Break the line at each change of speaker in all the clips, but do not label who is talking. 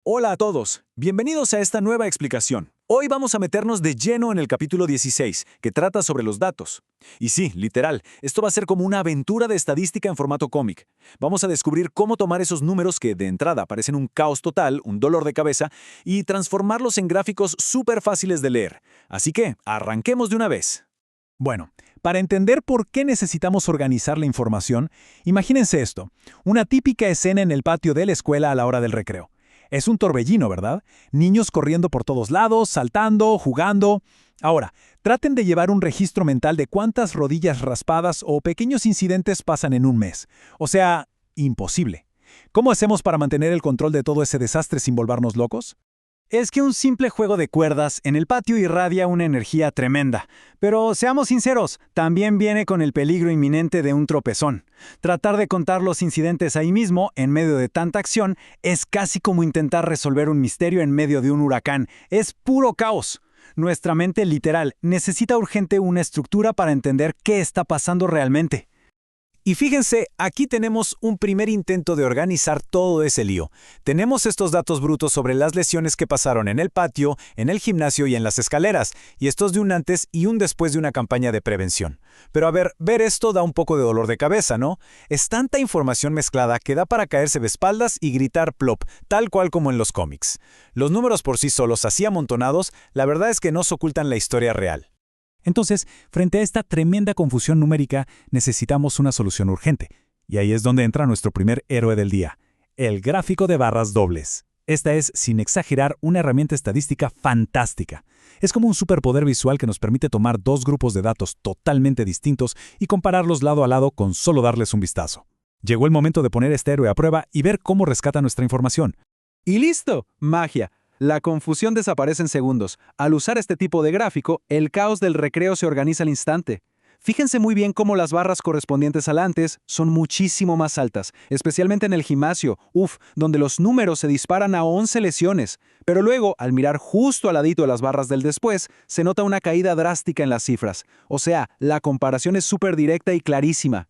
Hola a todos, bienvenidos a esta nueva explicación. Hoy vamos a meternos de lleno en el capítulo 16, que trata sobre los datos. Y sí, literal, esto va a ser como una aventura de estadística en formato cómic. Vamos a descubrir cómo tomar esos números que de entrada parecen un caos total, un dolor de cabeza, y transformarlos en gráficos súper fáciles de leer. Así que, arranquemos de una vez.
Bueno, para entender por qué necesitamos organizar la información, imagínense esto, una típica escena en el patio de la escuela a la hora del recreo. Es un torbellino, ¿verdad? Niños corriendo por todos lados, saltando, jugando. Ahora, traten de llevar un registro mental de cuántas rodillas raspadas o pequeños incidentes pasan en un mes. O sea, imposible. ¿Cómo hacemos para mantener el control de todo ese desastre sin volvernos locos?
Es que un simple juego de cuerdas en el patio irradia una energía tremenda. Pero seamos sinceros, también viene con el peligro inminente de un tropezón. Tratar de contar los incidentes ahí mismo, en medio de tanta acción, es casi como intentar resolver un misterio en medio de un huracán. Es puro caos. Nuestra mente literal necesita urgente una estructura para entender qué está pasando realmente.
Y fíjense, aquí tenemos un primer intento de organizar todo ese lío. Tenemos estos datos brutos sobre las lesiones que pasaron en el patio, en el gimnasio y en las escaleras, y estos de un antes y un después de una campaña de prevención. Pero a ver esto da un poco de dolor de cabeza, ¿no? Es tanta información mezclada que da para caerse de espaldas y gritar plop, tal cual como en los cómics. Los números por sí solos, así amontonados, la verdad es que nos ocultan la historia real.
Entonces, frente a esta tremenda confusión numérica, necesitamos una solución urgente. Y ahí es donde entra nuestro primer héroe del día, el gráfico de barras dobles. Esta es, sin exagerar, una herramienta estadística fantástica. Es como un superpoder visual que nos permite tomar dos grupos de datos totalmente distintos y compararlos lado a lado con solo darles un vistazo. Llegó el momento de poner este héroe a prueba y ver cómo rescata nuestra información.
¡Y listo! ¡Magia! La confusión desaparece en segundos. Al usar este tipo de gráfico, el caos del recreo se organiza al instante. Fíjense muy bien cómo las barras correspondientes al antes son muchísimo más altas, especialmente en el gimnasio, donde los números se disparan a 11 lesiones. Pero luego, al mirar justo al ladito de las barras del después, se nota una caída drástica en las cifras. O sea, la comparación es súper directa y clarísima.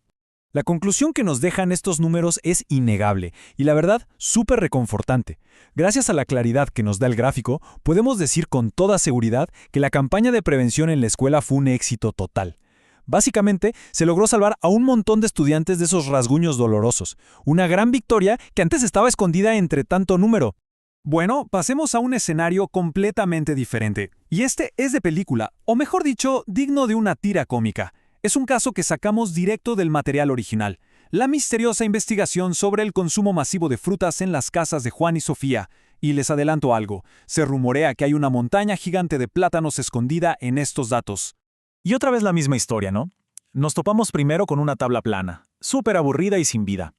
La conclusión que nos dejan estos números es innegable y la verdad súper reconfortante. Gracias a la claridad que nos da el gráfico, podemos decir con toda seguridad que la campaña de prevención en la escuela fue un éxito total. Básicamente, se logró salvar a un montón de estudiantes de esos rasguños dolorosos. Una gran victoria que antes estaba escondida entre tanto número.
Bueno, pasemos a un escenario completamente diferente. Y este es de película, o mejor dicho, digno de una tira cómica. Es un caso que sacamos directo del material original. La misteriosa investigación sobre el consumo masivo de frutas en las casas de Juan y Sofía. Y les adelanto algo, se rumorea que hay una montaña gigante de plátanos escondida en estos datos.
Y otra vez la misma historia, ¿no? Nos topamos primero con una tabla plana, súper aburrida y sin vida.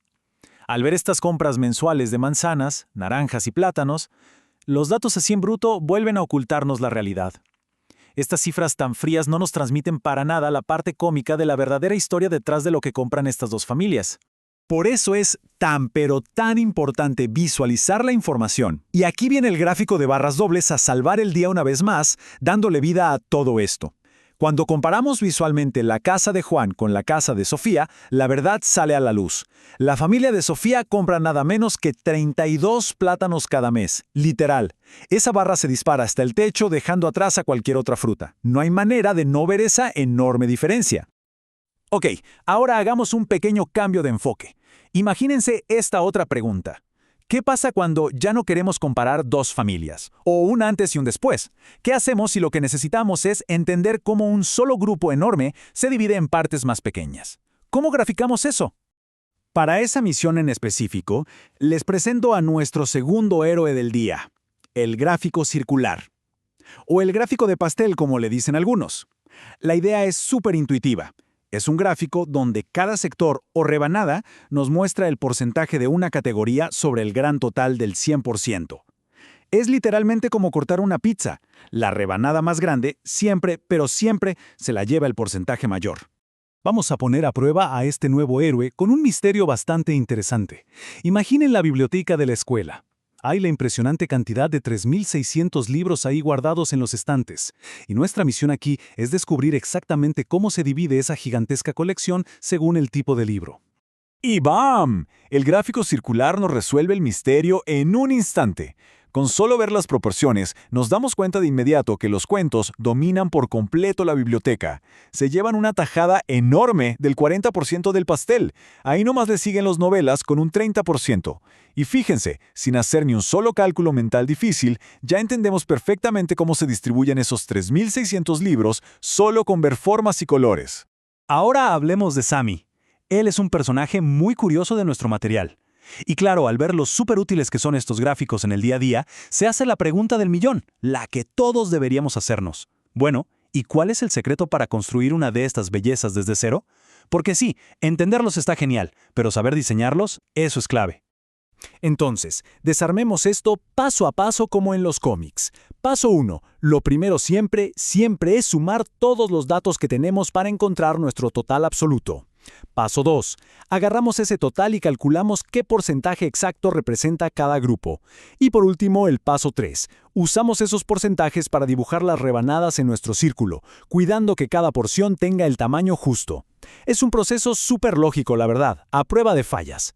Al ver estas compras mensuales de manzanas, naranjas y plátanos, los datos así en bruto vuelven a ocultarnos la realidad. Estas cifras tan frías no nos transmiten para nada la parte cómica de la verdadera historia detrás de lo que compran estas dos familias. Por eso es tan pero tan importante visualizar la información. Y aquí viene el gráfico de barras dobles a salvar el día una vez más, dándole vida a todo esto. Cuando comparamos visualmente la casa de Juan con la casa de Sofía, la verdad sale a la luz. La familia de Sofía compra nada menos que 32 plátanos cada mes, literal. Esa barra se dispara hasta el techo dejando atrás a cualquier otra fruta. No hay manera de no ver esa enorme diferencia. Ok, ahora hagamos un pequeño cambio de enfoque. Imagínense esta otra pregunta. ¿Qué pasa cuando ya no queremos comparar dos familias? O un antes y un después. ¿Qué hacemos si lo que necesitamos es entender cómo un solo grupo enorme se divide en partes más pequeñas? ¿Cómo graficamos eso? Para esa misión en específico, les presento a nuestro segundo héroe del día, el gráfico circular. O el gráfico de pastel, como le dicen algunos. La idea es súper intuitiva. Es un gráfico donde cada sector o rebanada nos muestra el porcentaje de una categoría sobre el gran total del 100%. Es literalmente como cortar una pizza. La rebanada más grande siempre, pero siempre, se la lleva el porcentaje mayor. Vamos a poner a prueba a este nuevo héroe con un misterio bastante interesante. Imaginen la biblioteca de la escuela. Hay la impresionante cantidad de 3.600 libros ahí guardados en los estantes. Y nuestra misión aquí es descubrir exactamente cómo se divide esa gigantesca colección según el tipo de libro. ¡Y ¡bam! El gráfico circular nos resuelve el misterio en un instante.
Con solo ver las proporciones, nos damos cuenta de inmediato que los cuentos dominan por completo la biblioteca. Se llevan una tajada enorme del 40% del pastel. Ahí nomás le siguen las novelas con un 30%. Y fíjense, sin hacer ni un solo cálculo mental difícil, ya entendemos perfectamente cómo se distribuyen esos 3.600 libros solo con ver formas y colores.
Ahora hablemos de Sammy. Él es un personaje muy curioso de nuestro material. Y claro, al ver lo súper útiles que son estos gráficos en el día a día, se hace la pregunta del millón, la que todos deberíamos hacernos. Bueno, ¿y cuál es el secreto para construir una de estas bellezas desde cero? Porque sí, entenderlos está genial, pero saber diseñarlos, eso es clave. Entonces, desarmemos esto paso a paso como en los cómics. Paso 1. Lo primero siempre es sumar todos los datos que tenemos para encontrar nuestro total absoluto. Paso 2. Agarramos ese total y calculamos qué porcentaje exacto representa cada grupo. Y por último, el paso 3. Usamos esos porcentajes para dibujar las rebanadas en nuestro círculo, cuidando que cada porción tenga el tamaño justo. Es un proceso súper lógico, la verdad, a prueba de fallas.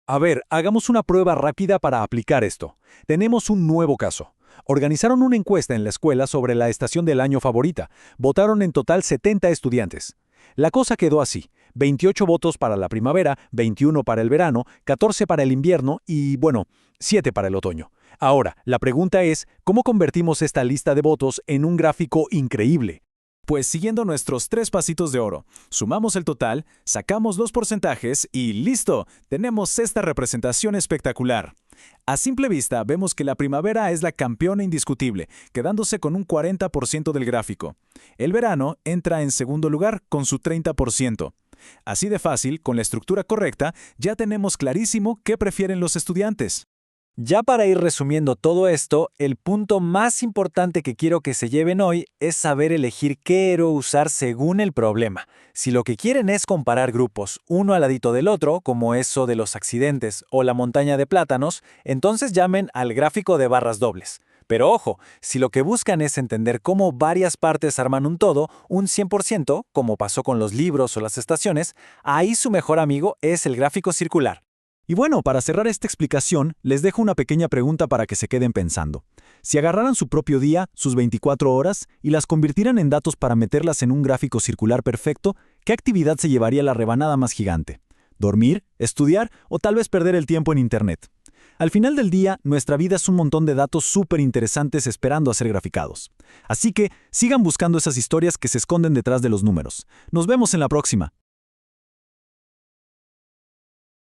A ver, hagamos una prueba rápida para aplicar esto. Tenemos un nuevo caso. Organizaron una encuesta en la escuela sobre la estación del año favorita. Votaron en total 70 estudiantes. La cosa quedó así: 28 votos para la primavera, 21 para el verano, 14 para el invierno y, 7 para el otoño. Ahora, la pregunta es, ¿cómo convertimos esta lista de votos en un gráfico increíble?
Pues siguiendo nuestros 3 pasitos de oro, sumamos el total, sacamos los porcentajes y ¡listo! Tenemos esta representación espectacular. A simple vista vemos que la primavera es la campeona indiscutible, quedándose con un 40% del gráfico. El verano entra en segundo lugar con su 30%. Así de fácil, con la estructura correcta, ya tenemos clarísimo qué prefieren los estudiantes.
Ya para ir resumiendo todo esto, el punto más importante que quiero que se lleven hoy es saber elegir qué héroe usar según el problema. Si lo que quieren es comparar grupos, uno al ladito del otro, como eso de los accidentes o la montaña de plátanos, entonces llamen al gráfico de barras dobles. Pero ojo, si lo que buscan es entender cómo varias partes arman un todo, un 100%, como pasó con los libros o las estaciones, ahí su mejor amigo es el gráfico circular.
Y bueno, para cerrar esta explicación, les dejo una pequeña pregunta para que se queden pensando. Si agarraran su propio día, sus 24 horas, y las convirtieran en datos para meterlas en un gráfico circular perfecto, ¿qué actividad se llevaría la rebanada más gigante? ¿Dormir? ¿Estudiar? ¿O tal vez perder el tiempo en Internet? Al final del día, nuestra vida es un montón de datos súper interesantes esperando a ser graficados. Así que sigan buscando esas historias que se esconden detrás de los números. Nos vemos en la próxima.